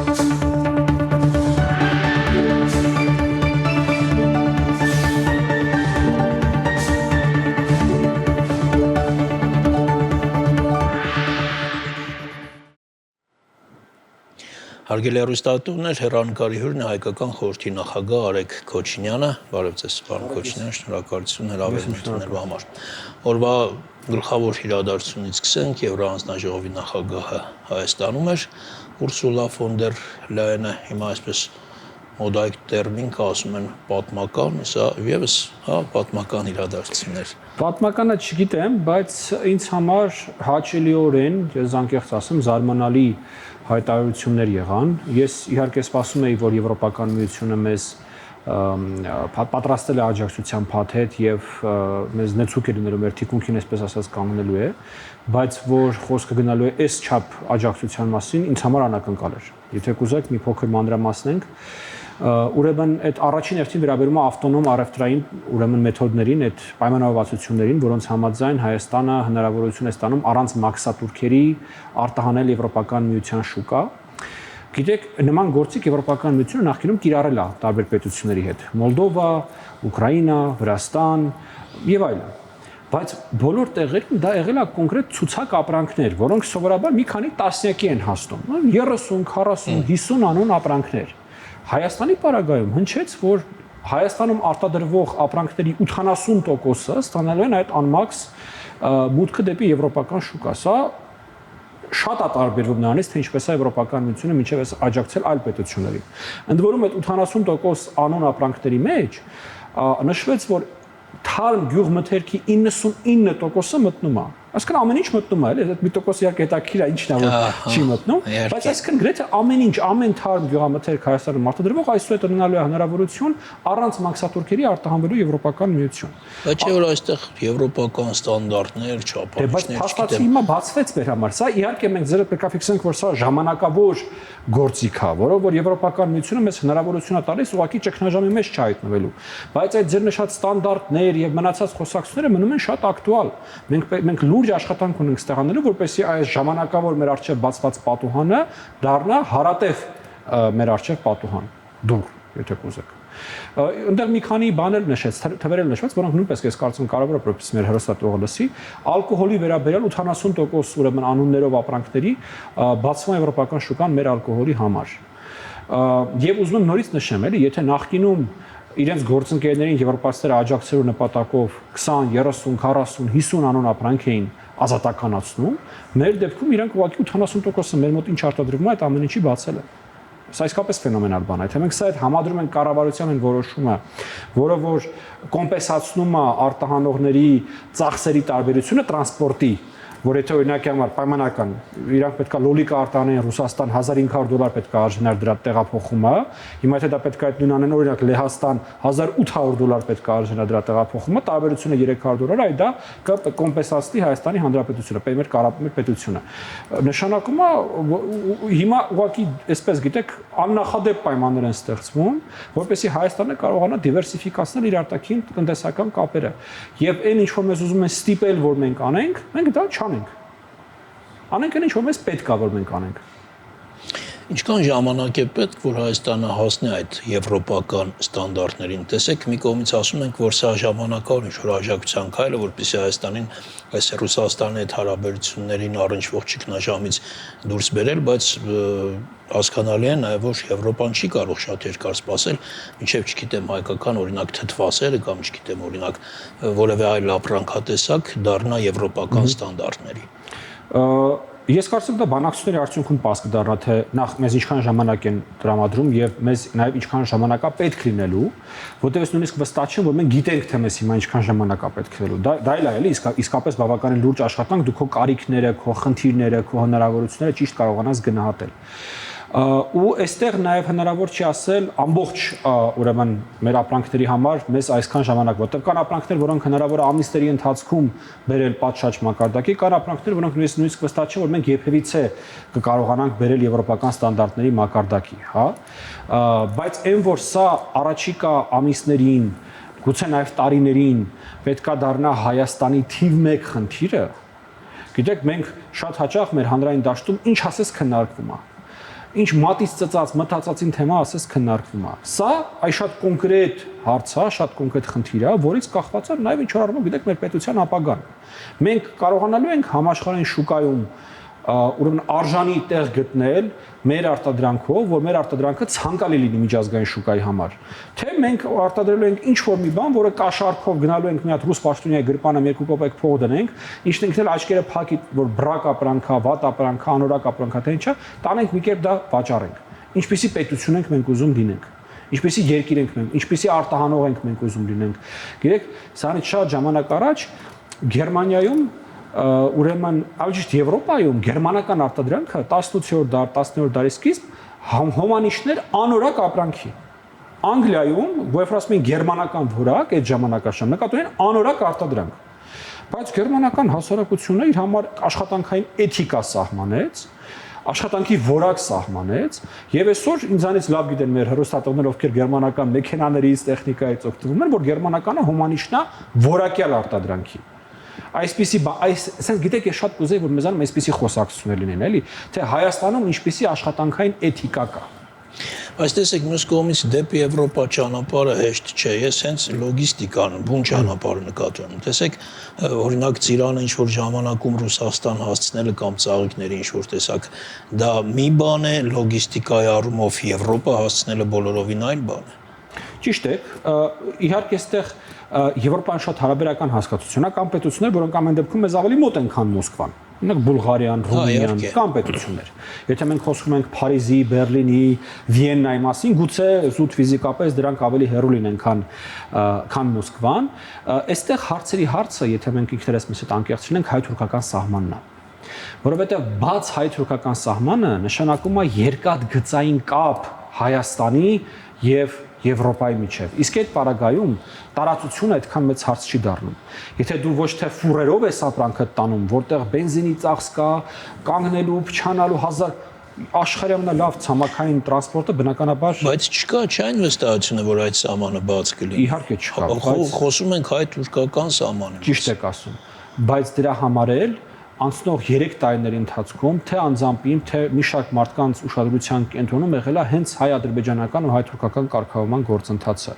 Հարգելի հեռուստատուներ, հեռանկարի հյուրն է հայկական խորհրդի նախագահ Արեգ Քոչինյանը, բարև ձեզ, պարոն Քոչինյան, շնորհակալություն հրավերն ընդունելու համար։ Օրվա գլխավոր իրադարձությունից սկսենք, Եվրոանձնաժողովի նախագահը Հայաստանում էր, Ուրսուլա ֆոն դեր Լայենը, հիմա այսպես մոդայիկ տերմին ասում են պատմական, սա եւս պատմական իրադարձություններ։ Պատմականը չգիտեմ, բայց ինձ համար հաճելիորեն, ես անկեղծ ասեմ, զարմանալի հայտարարություններ եղան։ Ես իհարկե սպասում էի, որ Եվրոպական միությունը մեզ պատրաստել է աջակցության փաթեթ եւ մեզ նեցուկ է դնելու մեր թիկունքին, այսպես ասած, կանգնելու է, բայց որ խոսքը գնալու է այս չափ աջակցության մասին, ինձ համար անակնկալ էր։ Եթե կուզեք, մի փոքր մանրամասնենք, ուրեմն այդ առաջին հերթին վերաբերում է ավտոնոմ առևտրային ուրեմն մեթոդներին, այդ պայմանավորվածություններին, որոնց համաձայն Հայաստանը հնարավորություն է ստանում առանց մաքսատուրքերի արտահանել Եվրոպական միության շուկա։ Գիտեք, նման գործիք Եվրոպական միությունը նախկինում կիրառել է տարբեր պետությունների հետ՝ Մոլդովա, Ուկրաինա, Վրաստան եւ այլն։ Բայց բոլոր տեղերում դա եղել է կոնկրետ ցուցակ ապրանքներ, որոնք սովորաբար մի քանի տասնյակի են հասնում, 30, 40, 50 անուն ապրանքներ։ Հայաստանի պարագայում հնչեց, որ Հայաստանում արտադրվող ապրանքների 80%-ը ստանալու են այդ անմաքս մուտքը դեպի եվրոպական շուկա։ Սա շատ է տարբերվում նրանից, թե ինչպես է Եվրոպական միությունը մինչև այս աջակցել այլ պետություններին։ Ընդ որում այդ 80% անուն ապրանքների մեջ նշվեց, որ թարմ գյուղմթերքի 99%-ը մտնում է։ Այսինքն ամեն ինչ մտնում է, էլի, այդ մի տոկոս իհարկե հետաքրքիր է, ինչն է որ չի մտնում, բայց այսինքն գրեթե ամեն ինչ, ամեն թարմ գյուղամթերք Հայաստանում արտադրվող այսօր տնալու է հնարավորություն առանց մաքսատուրքերի արտահանվելու Եվրոպական միություն։ Բայց չէ՞ որ այստեղ եվրոպական ստանդարտներ, չափանիշներ, բայց փաստացի հիմա բացվեց մեր համար։ Սա իհարկե մենք ձեր պետք է ֆիքսենք, որ սա ժամանակավոր գործիք է, որով որ Եվրոպական միությունը մեզ հնարավորություն է տալիս ուղղակի ճգնաժամի մեջ չհայտնվելու։ Բայց այդ ձեր նշած ստանդարտներ եւ մնացած խոսակցությունները մնում են շատ ակտուալ։ Մենք լուրջ աշխատանք ունենք ստեղանելու, որպեսզի այս ժամանակավոր մեր արժեվ բացված պատուհանը դառնա հարատև մեր արժեվ պատուհան, դուր, եթե կուզեք։ Այնտեղ մի քանի բաներ նշեց, թվեր նշված, որոնք նույնպես ես կարծում եմ կարևոր է, որպեսզի մեր հեռուստատողը լսի, ալկոհոլի վերաբերյալ 80% ուրեմն անուններով ապրանքների բացվում է եվրոպական շուկան մեր ալկոհոլի համար։ Եվ ուզում եմ նորից նշեմ, էլի, եթե նախկինում իրենց գործընկերներին եվրոպացիները աջակցելու նպատակով 20, 30, 40, 50 անուն ապրանք էին ազատականացնում, մեր դեպքում իրանք ուղղակի 80%-ը մեր մոտ ինչ արտադրվում է, այդ ամեն ինչի բացել է։ Սա իսկապես ֆենոմենալ բան է, թե մենք սա այդ համադրում ենք կառավարության այն որոշումը, որը որ կոմպենսացնում է արտահանողների ծախսերի տարբերությունը տրանսպորտի, որ եթե օրինակի համար պայմանական իրանք պետքա լոլիկա արտահանեն Ռուսաստան $1500 պետքա արժանար դրա տեղափոխումը, հիմա եթե դա պետքա այդ նույն անեն օրինակ Լեհաստան $1800 պետքա արժանա դրա տեղափոխումը, տարբերությունը $300, այ դա կկոմպենսացնի Հայաստանի Հանրապետությունը, մեր պետությունը։ Նշանակում է հիմա ուղղակի այսպես գիտեք աննախադեպ պայմաններ են ստեղծվում, որպեսզի Հայաստանը կարողանա դիվերսիֆիկացնել իր արտաքին տնտեսական կապերը։ Եվ այն ինչ որ մեզ ուզում են ստիպել, որ մենք անենք, մենք դա Անենք այն ինչ որ մեզ պետք է որ մենք անենք։ Ինչքան ժամանակ է պետք, որ Հայաստանը հասնի այդ եվրոպական ստանդարտներին։ Տեսեք, մի կողմից ասում ենք, որ սա ժամանակավոր ինչ-որ աջակցության քայլ է, որպեսզի Հայաստանին այս Ռուսաստանի հետ հարաբերություններին առնչվող ճգնաժամից դուրս բերել, բայց հասկանալի է նաև, որ Եվրոպան չի կարող շատ երկար սպասել, մինչև չգիտեմ հայկական օրինակ թթվասերը կամ չգիտեմ օրինակ որևէ այլ ապրանքատեսակ դառնա եվրոպական ստանդարտների։ Ես կարծում եմ դա բանակցությունների արդյունքում պարզ կդառնա, թե նախ մեզ ինչքան ժամանակ են տրամադրում եւ մեզ նաեւ ինչքան ժամանակ է պետք լինելու, որտեղ ես նույնիսկ վստահ չեմ, որ մենք գիտենք, թե մեզ հիմա ինչքան ժամանակ է պետք լինելու։ Դա էլ է, էլի, իսկապես բավականին լուրջ աշխատանք, դու քո կարիքները, քո խնդիրները, քո հնարավորությունները ճիշտ կարողանաս գնահատել։ Ու այստեղ նաև հնարավոր չի ասել ամբողջ ուրեմն մեր ապրանքների համար մեզ այսքան ժամանակ, որտեղ կան ապրանքներ, որոնք հնարավոր է ամիսների ընթացքում բերել պատշաճ մակարդակի, կան ապրանքներ, որոնք նույնիսկ վստահ չէ, որ մենք երբևիցե կկարողանանք բերել եվրոպական ստանդարտների մակարդակի, հա։ Բայց այն որ սա առաջիկա ամիսներին, գուցե նաև տարիներին պետքա դառնա Հայաստանի թիվ 1 խնդիրը, գիտեք, մենք շատ հաճախ մեր հանրային դաշտում ինչ ասես քննարկվում է։ ինչ մատից ծծած մտածածին թեմա ասես քննարկվում է։ Սա այ շատ կոնկրետ հարց է, շատ կոնկրետ խնդիր է, որից կախված է նաև ինչ որ առումով գիտեք մեր պետության ապագան։ Մենք կարողանալու ենք համաշխարհային շուկայում ուրեմն արժանի տեղ գտնել մեր արտադրանքով, որ մեր արտադրանքը ցանկալի լինի միջազգային շուկայի համար։ Թե մենք արտադրելու ենք ինչ-որ մի բան, որը կաշառքով գնալու ենք մի հատ ռուս պաշտոնյայի գրպանը 2 կոպեկ փող դնենք, ինչն ինքն էլ աչքերը փակի, որ բրակ ապրանքա, վատ ապրանքա, անորակ ապրանքա, թե ինչա, տանենք մի կերպ դա վաճառենք։ Ինչպիսի պետություն ենք մենք ուզում լինենք։ Ինչպիսի երկիր ենք մենք, ինչպիսի արտահանող ենք մենք ուզում լինենք։ Գիտեք, սրանից շատ ժամանակ առաջ Գերմանիայում ուրեմն ավելիճ Եվրոպայում գերմանական արտադրանքը 18-րդ դար, 19-րդ դարի սկիզբ հոմանիշներ անորակ ապրանքի։ Անգլիայում, որովհետև ասում են գերմանական որակ, այդ ժամանակաշրջան նկատում են անորակ արտադրանք։ Բայց գերմանական հասարակությունը իր համար աշխատանքային էթիկա սահմանեց, աշխատանքի որակ սահմանեց, եւ այսօր ինձանից լավ գիտեն մեր հեռուստատողները, ովքեր գերմանական մեքենաներից, տեխնիկայից օգտվում են, որ գերմանականը հոմանիշնա որակյալ արտադրանքի։ Այսպիսի այսպես գիտեք, ես շատ կուզեի, որ մեզանում այսպիսի խոսակցություններ լինեն, էլի, թե Հայաստանում ինչպիսի աշխատանքային էթիկա կա։ Բայց տեսեք, մյուս կողմից դեպի Եվրոպա ճանապարհը հեշտ չէ։ Ես հենց լոգիստիկան, բուն ճանապարհը նկատում եմ։ Տեսեք, օրինակ Ծիրանը ինչ որ ժամանակում Ռուսաստան հասցնելը կամ ծաղիկների ինչ որ տեսակ, դա մի բան է, լոգիստիկայի առումով Եվրոպա հասցնելը բոլորովին այլ բան է։ Ճիշտ է, իհարկե այստեղ Եվրոպան շատ հարաբերական հասկացություն է, կամ պետություններ, որոնք ամեն դեպքում մեզ ավելի մոտ են, քան Մոսկվան։ Օրինակ Բուլղարիան, Ռումինիան, կամ պետություններ։ Եթե մենք խոսում ենք Փարիզի, Բերլինի, Վիեննայի մասին, գուցե զուտ ֆիզիկապես դրանք ավելի հեռու լինեն, քան Մոսկվան, այստեղ հարցերի հարցը, եթե մենք ինքներս մեզ հետ անկեղծ լինենք, հայ-թուրքական սահմանն է։ Որովհետև բաց հայ-թուրքական սահմանը նշանակում է երկաթգծային կապ Հայաստանի եւ Եվրոպայի միջև։ Իսկ այդ պարագայում տարածությունը այդքան մեծ հարց չի դառնում։ Եթե դու ոչ թե ֆուրերով ես ապրանքդ տանում, որտեղ բենզինի ծախս կա, կանգնելու, փչանալու աշխարհի ամենալավ ցամաքային տրանսպորտը բնականաբար բայց չկա այն վստահությունը, որ այդ սահմանը բաց կլինի։ Իհարկե չկա, բայց խոսում ենք հայ-թուրքական սահմանի։ Ճիշտ եք ասում, բայց դրա համար էլ անցնող 3 տարիների ընթացքում թե անձամբ իմ, թե մի շարք մարդկանց ուշադրության կենտրոնում եղել է հենց հայ-ադրբեջանական ու հայ-թուրքական կարգավորման գործընթացը։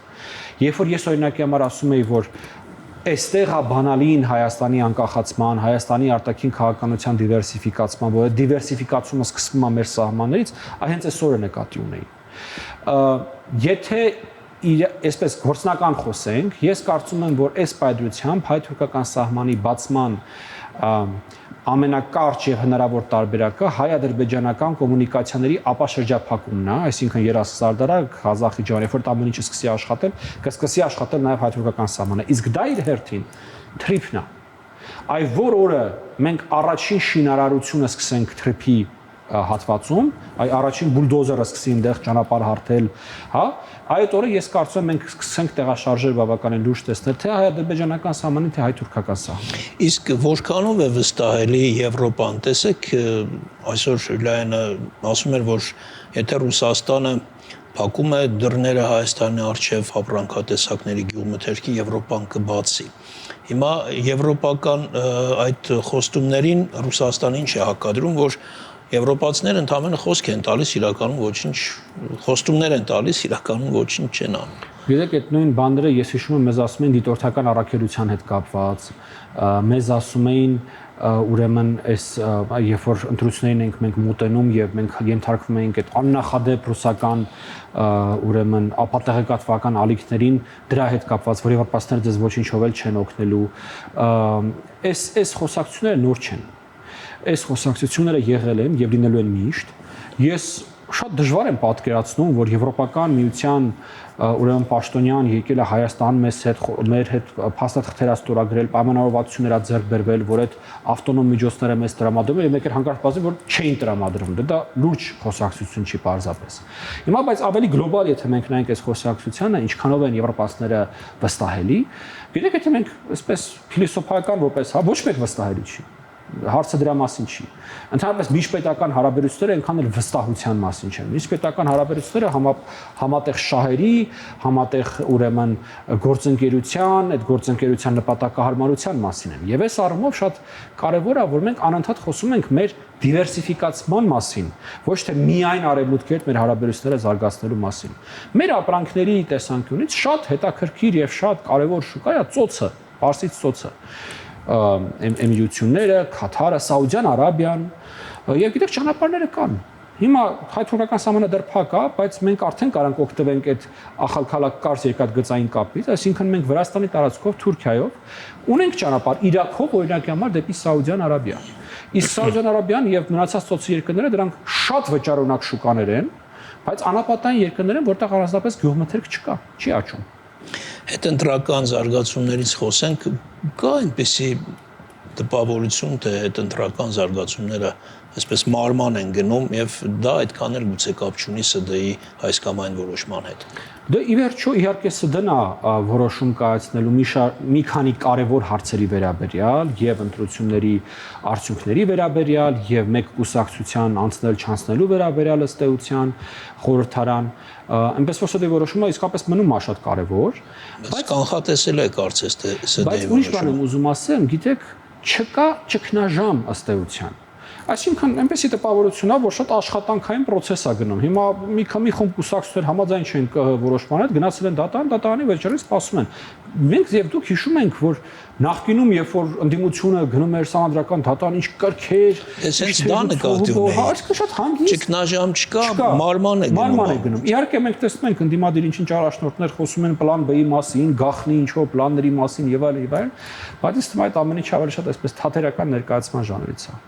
Երբ որ ես օրինակի համար ասում եի, որ այստեղ է բանալին Հայաստանի անկախացման, Հայաստանի արտաքին քաղաքականության դիվերսիֆիկացման, որը դիվերսիֆիկացումը սկսվում է մեր սահմաններից, հենց այսօր է նկատի ունեի։ Եթե այսպես գործնական խոսենք, ես կարծում եմ, որ այս պայծրությամբ հայ-թուրքական սահմանի բացման ամենակարճ եւ հնարավոր տարբերակը հայ-ադրբեջանական կոմունիկացիաների ապաշրջափակումն է, այսինքն Երասարդարակ, Ղազախիջան, երբ որ ամեն ինչը սկսի աշխատել, կսկսի աշխատել նաեւ հայ-թուրքական սահմանը։ Իսկ դա իր հերթին թրիփն է։ Այ որ օրը մենք առաջին շինարարությունը սկսենք թրիփի հատվածում, այ առաջին բուլդոզերը սկսի այնտեղ ճանապարհ հարթել, հա, այդ օրը ես կարծում եմ մենք սկսենք տեղաշարժեր բավականին լուրջ տեսնել թե հայ-ադրբեջանական սահմանին, թե հայ-թուրքական սահմանին։ Իսկ որքանով է վստահելի Եվրոպան, տեսեք, այսօր Լայանը ասում էր, որ եթե Ռուսաստանը փակում է դռները Հայաստանի առջև ապրանքատեսակների գյուղմթերքի, Եվրոպան կբացի։ Հիմա եվրոպական այդ խոստումներին Ռուսաստանին չի հակադրում, որ Եվրոպացիները ընդհանրապես խոսք են տալիս, իրականում ոչինչ խոստումներ են տալիս, իրականում ոչինչ չեն անում։ Գիտեք, այդ նույն բաները ես հիշում եմ, մեզ ասում են դիտորդական առաքելության հետ կապված, մեզ ասում էին ուրեմն այս երբ որ ընտրություններին ենք մենք մոտենում եւ մենք ենթարկվում ենք այդ աննախադեպ ռուսական ուրեմն ապատեղեկատվական ալիքներին դրա հետ կապված, որ եվրոպացիները դες ոչինչով էլ չեն օգնելու, այս խոսակցությունները նոր չեն։ Այս խոսակցությունները եղել են եւ լինելու են միշտ։ Ես շատ դժվար եմ պատկերացնում, որ Եվրոպական միության ուրեմն պաշտոնյան եկել է Հայաստան մեր հետ փաստաթղթեր ստորագրել, պայմանավորվածություններ ձեռք բերվել, որ այդ ավտոնոմ միջոցները մեզ տրամադրել եւ մեկ էլ հանկարծ բացի որ չէին տրամադրվում։ Դա լուրջ խոսակցություն չի պարզապես։ Հիմա բայց ավելի գլոբալ, եթե մենք նայենք այս խոսակցությանը, ինչքանով են եվրոպացիները վստահելի, գիտեք, եթե մենք այսպես փիլիսոփայական որպես, հա, ոչ մեկ վստահելի չի։ Հարցը դրա մասին չի։ Ընդհանրապես միջպետական հարաբերությունները այնքան էլ վստահության մասին չեն։ Միջպետական հարաբերությունները համատեղ շահերի, համատեղ ուրեմն գործընկերության, այդ գործընկերության նպատակահարմարության մասին են։ Եվ այս առումով շատ կարևոր է, որ մենք անընդհատ խոսում ենք մեր դիվերսիֆիկացման մասին, ոչ թե միայն արևմուտքի հետ մեր հարաբերությունները զարգացնելու մասին։ Մեր ապրանքների տեսանկյունից շատ հետաքրքիր եւ շատ կարևոր շուկա է ծոցը, Պարսից ծոցը։ Էմիրությունները, Քաթարը, Սաուդյան Արաբիան, եւ գիտեք ճանապարհները կան։ Հիմա հայ-թուրքական սահմանը դեռ փակ է, բայց մենք արդեն կարանք օգտվենք այդ ախալքալակարս երկաթգծային կապից, այսինքն մենք Վրաստանի տարածքով Թուրքիայով ունենք ճանապարհ Իրաքով օրինակի համար դեպի Սաուդյան Արաբիա։ Իսկ Սաուդյան Արաբիան եւ մնացած ծոցի երկրները դրանք շատ վճարունակ շուկաներ են, բայց անապատային երկրներ են, որտեղ առանձնապես գյուղմթերք չկա, չի աճում։ Հետընտրական զարգացումներից խոսենք, կա այնպեսի տպավորություն, թե հետընտրական զարգացումները այսպես մարման են գնում եւ դա այդքան էլ գուցե կապ չունի ՍԴ-ի այս կամ այն որոշման հետ։ Դե ի վերջո իհարկե ՍԴ-ն է որոշում կայացնելու մի քանի կարևոր հարցերի վերաբերյալ եւ ընտրությունների արդյունքների վերաբերյալ եւ մեկ կուսակցության անցնել-չանցնելու վերաբերյալ ըստ էության խորհրդարան, այնպես որ ՍԴ-ի որոշումը իսկապես մնում է շատ կարևոր, բայց կանխատեսել է կարծես թե ՍԴ-ի բայց ուրիշ բան եմ ուզում ասեմ, գիտեք, չկա ճգնաժամ ըստ էության։ Այսինքն այնպեսի տպավորություն է, որ շատ աշխատանքային process է գնում։ Հիմա մի խումբ կուսակցություններ համաձայն չեն որոշման հետ, գնացել են դատարանի վերջերից սպասում են։ Մենք եւ դուք հիշում ենք, որ նախկինում երբ որ ընդդիմությունը գնում էր սահմանադրական դատարան, ինչ կրքեր, այսպես դա նկատի ունեի։ Այսինքն շատ հանգիստ ճգնաժամ չկա, մարման է գնում։ Իհարկե մենք տեսնում ենք ընդդիմադիր ինչ-ինչ առաջնորդներ խոսում են պլան B-ի մասին, գախնի ինչ-որ պլանների մասին եւ այլն, բայց ըստ այդ ամենի ավելի շատ այսպես թատերական ներկայացման ժանրից է։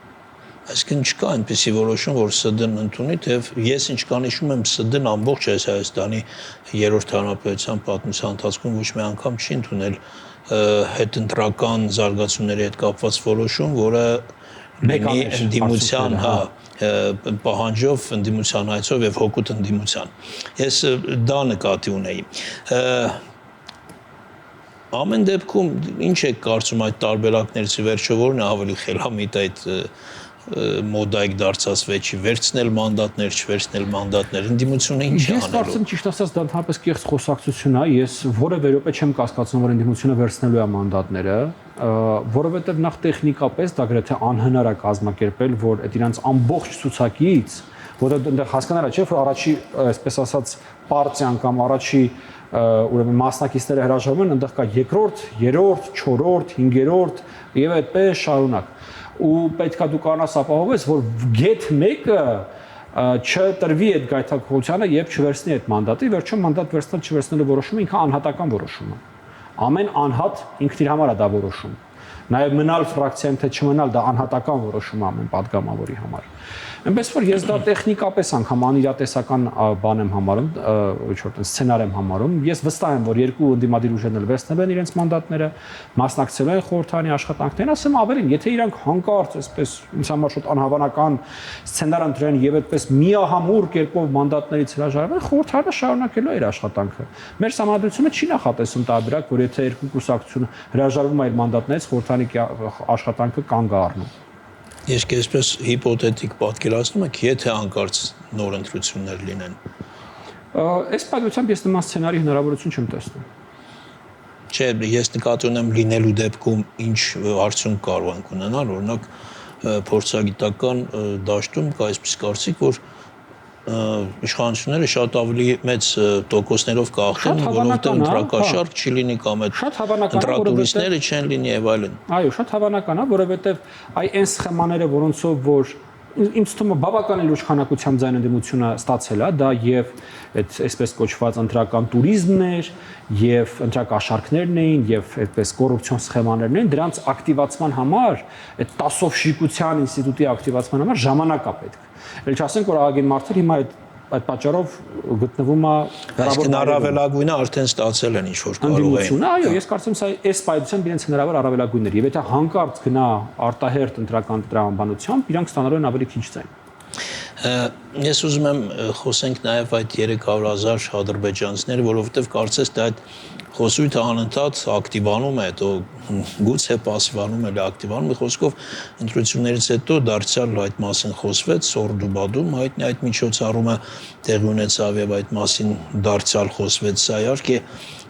Այսինքն չկա այնպեսի որոշում, որ ՍԴ-ն ընդունի, թե ես ինչքան հիշում եմ, ՍԴ-ն ամբողջ այս Հայաստանի երրորդ հանրապետության պատմության ընթացքում ոչ մի անգամ չի ընդունել հետընտրական զարգացումների հետ կապված որոշում, որը լինի ընդդիմության, պահանջով, ընդդիմության հայցով եւ հօգուտ ընդդիմության։ Ես դա նկատի ունեի։ Ամեն դեպքում ինչ է կարծում այդ տարբերակներից վերջը որն է ավելի խելամիտ այդ մոդայք դարձած վեճի վերցնել մանդատներ, չվերցնել մանդատներ, ընդդիմությունը ինչ է անելու։ Ես կարծում ճիշտ ասած դա ընդհանրապես կեղծ խոսակցություն է, ես որևէ րոպե չեմ կասկածում, որ ընդդիմությունը վերցնելու է մանդատները, որովհետև նախ տեխնիկապես դա գրեթե անհնար է կազմակերպել, որ այդ իրանց ամբողջ ցուցակից, որը այնտեղ հասկանալի չէ, որ առաջի, այսպես ասած, պարտիան կամ առաջի ուրեմն մասնակիցները հրաժարվում են, այնտեղ կա երկրորդ, երրորդ, չորրորդ, հինգերորդ եւ այդպես շարունակ։ Ու պետքա դու կանաս ապահովես, որ գեթ մեկը չտրվի այդ գայթակղությանը եւ չվերցնի այդ մանդատը, վերջում մանդատ վերցնել չվերցնելու որոշումը ինքը անհատական որոշում է։ Ամեն անհատ ինքն իր համար է դա որոշում։ Նաեւ մնալ ֆրակցիայում թե չմնալ դա անհատական որոշում է ամեն падգամավորի համար։ Այնպես որ ես դա տեխնիկապես անգամ անիրատեսական բան եմ համարում, ոչ որ սցենար եմ համարում։ Ես վստահ եմ, որ երկու ընդդիմադիր ուժերն էլ վերցնելու են իրենց մանդատները, մասնակցելու են խորհրդարանի աշխատանքներին, ասեմ ավելին, եթե իրանք հանկարծ այսպես ինձ համար շատ անհավանական սցենար ընտրեն եւ այդպես միահամուռ կերպով մանդատներից հրաժարվեն, խորհրդարանը շարունակելու է իր աշխատանքը։ Մեր համանդրությունը չի նախատեսում տարբերակ, որ եթե երկու կուսակցություն հրաժարվում է իր մանդատներից, խորհրդարանի աշխատանքը կանգ է առնում։ Ես այսպես հիպոթետիկ պատկերացնում եք, եթե հանկարծ նոր ընտրություններ լինեն։ Այս պատմությամբ ես նման սցենարի հնարավորություն չեմ տեսնում։ Չէ, ես նկատի ունեմ լինելու դեպքում ինչ արդյունք կարող ենք ունենալ, օրինակ փորձագիտական դաշտում կա այսպես կարծիք, որ իշխանությունները շատ ավելի մեծ տոկոսներով կախտեն, որովհետև ընտրակաշառք չի լինի կամ այդ ընտրատուրիստները չեն լինի եւ այլն։ Այո, շատ հավանական է, որովհետև այն սխեմաները, որոնցով որ ինձ թվում է բավականին լուրջ քանակությամբ ձայն ընդդիմությունը ստացել է, դա եւ այդ այսպես կոչված ընտրական туриզմն էր, եւ ընտրակաշառքներն էին, եւ այդպես կոռուպցիոն սխեմաներն էին, դրանց ակտիվացման համար, այդ տասով շիկության ինստիտուտի ակտիվացման համար ժամանակ է պետք։ Էլ չասենք, որ ահագին մարդիկ հիմա այդ պատճառով գտնվում է Այսինքն առավելագույնը արդեն ստացել են ինչ որ կարող էին։ Այո, ես կարծում եմ այս պայծությամբ իրենց հնարավոր առավելագույններ եւ եթե հանկարծ գնա արտահերտ ընտրական տրամաբանությամբ, իրանք ստանալու են ավելի քիչ ձայն։ Ես ուզում եմ խոսենք նաեւ այդ 300,000 ադրբեջանցիներ, որովհետեւ կարծես թե այդ խոսույթը անընդհատ ակտիվանում է, հետո գուցե պասիվանում էլ ակտիվանում, մի խոսքով ընտրություններից հետո դարձյալ այդ մասին խոսվեց Սորդուբադում, հայտնի այդ միջոցառումը տեղի ունեցավ եւ այդ մասին դարձյալ խոսվեց, սա իհարկե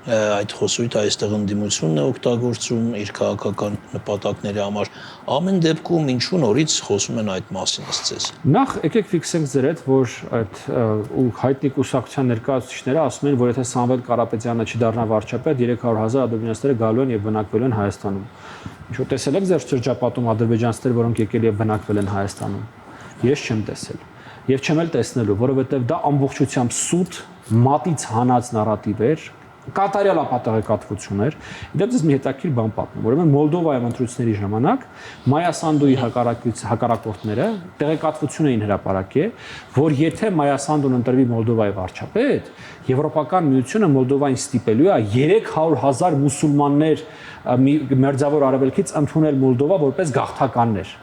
այդ խոսույթը այստեղ ընդդիմությունն է օգտագործում իր քաղաքական նպատակների համար, ամեն դեպքում ինչու նորից խոսում են այդ մասին ըստ։ Նախ եկեք ֆիքսենք ձեր հետ, որ այդ հայտնի կուսակցության ներկայացուցիչները ասում են, որ եթե Սամվել Կարապետյանը չդառնա վարչապետ, 300,000 ադրբեջանցիներ գալու են եւ բնակվելու են Հայաստանում։ Ինչու տեսել եք ձեր շրջապատում ադրբեջանցիներ, որոնք եկել եւ բնակվել են Հայաստանում։ Ես չեմ տեսել եւ չեմ էլ տեսնելու, որովհետեւ դա ամբողջությամբ սուտ, մատից հանած նարատիվ էր, կատարյալ ապատեղեկատվություն էր։ Իդեպ ես մի հետաքրքիր բան պատմեմ, ուրեմն Մոլդովայում ընտրությունների ժամանակ Մայա Սանդուի հակառակորդները տեղեկատվություն էին հրապարակել, որ եթե Մայա Սանդուն ընտրվի Մոլդովայի վարչապետ, Եվրոպական միությունը Մոլդովային ստիպելու է 300,000 մուսուլմաններ Մերձավոր Արևելքից ընդունել Մոլդովա որպես գաղթականներ։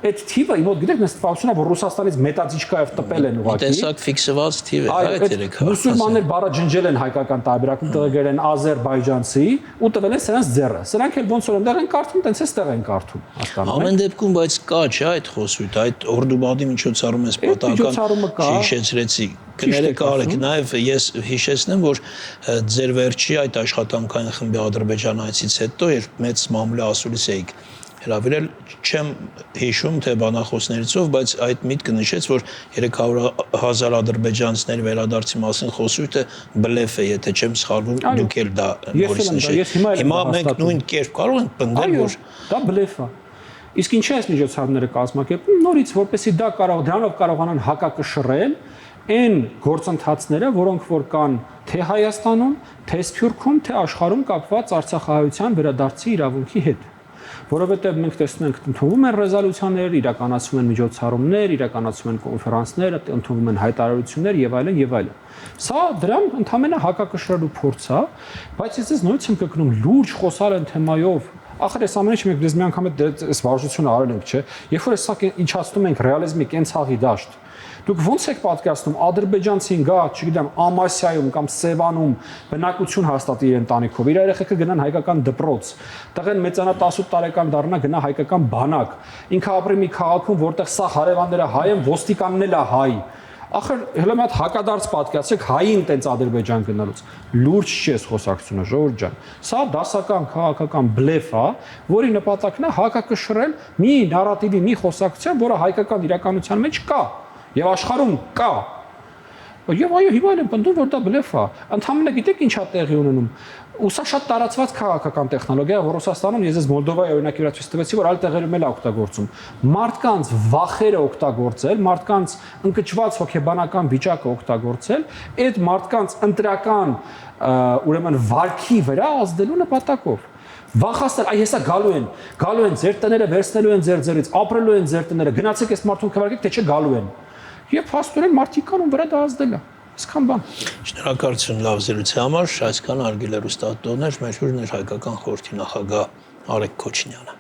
Այդ թիվը իմ մոտ գիտեք մեծ տպավորություն է, որ Ռուսաստանից մետաձիչկայով տպել են ուղղակի։ Տեսակ ֆիքսված թիվ է, այդ 300,000։ Մուսուլմաններ բառը ջնջել են հայկական տարբերակում, տղեգեր են ադրբեջանցի ու տվել են սրանց ձեռը։ Սրանք էլ ոնց որ այնտեղ են կարդում, տենց էստեղ են կարդում, հասկանում եք։ Ամեն դեպքում բայց կա չէ այդ խոսույթ, այդ Օրդուբադի միջոցառումը պատահական հիշեցրեցի։ Կներեք արեք, նաև ես հիշեցնեմ, որ ձեր վերջի այդ աշխատանքային խմբի ադրբեջանայցից հետո երբ մեծ մամուլի ասուլիս էիք հրավիրել, չեմ հիշում թե բանախոսներիցով, բայց այդ միտքը նշեց, որ 300,000 ադրբեջանցիների վերադարձի մասին խոսույթը բլեֆ է, եթե չեմ սխալվում, դուք էլ դա նորից նշեք։ Հիմա մենք նույն կերպ կարող ենք պնդել, որ դա բլեֆ է։ Իսկ ինչի՞ այս միջոցառումները կազմակերպում, նորից որպեսզի դա դրանով կարողանան հակակշռել այն գործընթացները, որոնք որ կան թե Հայաստանում, թե Սփյուռքում, թե աշխարհում կապված Արցախահայության վերադարձի իրավունքի հետ։ Որովհետև մենք տեսնում ենք ընդունվում են ռեզոլյուցիաներ, իրականացվում են միջոցառումներ, իրականացվում են կոնֆերանսներ, ընդունվում են հայտարարություններ եւ այլն եւ այլն։ Սա դրան ընդհանրապես հակակշռելու փորձ է, բայց ես նույնիսկ եմ կրկնում լուրջ խոսալ են թեմայով։ Ախր այս ամենը մենք դες մի անգամ այս վարժությունը արել ենք, չէ։ Երբ որ սա ինչացնում ենք ռեալիզմի կենցաղի դաշտ, դուք ոնց եք պատկերացնում ադրբեջանցին գա, չգիտեմ, Ամասիայում կամ Սևանում բնակություն հաստատի իր ընտանիքով, իր երեխեքը գնան հայկական դպրոց, տղեն մեծանա 18 տարեկան դառնա գնա հայկական բանակ, ինքը ապրի մի քաղաքում, որտեղ սա հարևանները հայ են, ոստիկանն էլ է հայ։ Ախր հələ մի հատ հակադարձ պատկերացրեք հային տենց Ադրբեջան գնալուց։ Լուրջ չի այս խոսակցությունը, ժողովուրդ ջան։ Սա դասական քաղաքական բլեֆ է, որի նպատակն է հակակշռել մի նարատիվի, մի խոսակցության, որը հայկական իրականության մեջ կա եւ աշխարհում կա։ Եվ այո, հիմա էլ եմ պնդում, որ դա բլեֆ է։ Ընդհանրապես գիտեք ինչ է տեղի ունենում։ Ու սա շատ տարածված քաղաքական տեխնոլոգիա է, որ Ռուսաստանում ես Մոլդովայի օրինակի վրա ցույց տվեցի, որ այլ տեղերում էլ է օգտագործում։ Մարդկանց վախերը օգտագործել, մարդկանց ընկճված հոգեբանական վիճակը օգտագործել, այդ մարդկանց ընտրական ուրեմն վարքի վրա ազդելու նպատակով։ Վախացնել, այ հեսա գալու են ձեր տները վերցնելու են ձեր ձեռից, ապրելու են ձեր տները, գնացեք այս մարդուն քվարկեք, թե չէ գալու են։ Եվ փաստորեն մարդիկ կանոն վրա դա ազդել է։ Այսքան բան։ Շնորհակալություն լավ զրույցի համար, այսքան արգելեր ուստատողներ, մեր հյուրն էր հայկական խորհրդի նախագահ Արեգ Քոչինյանը։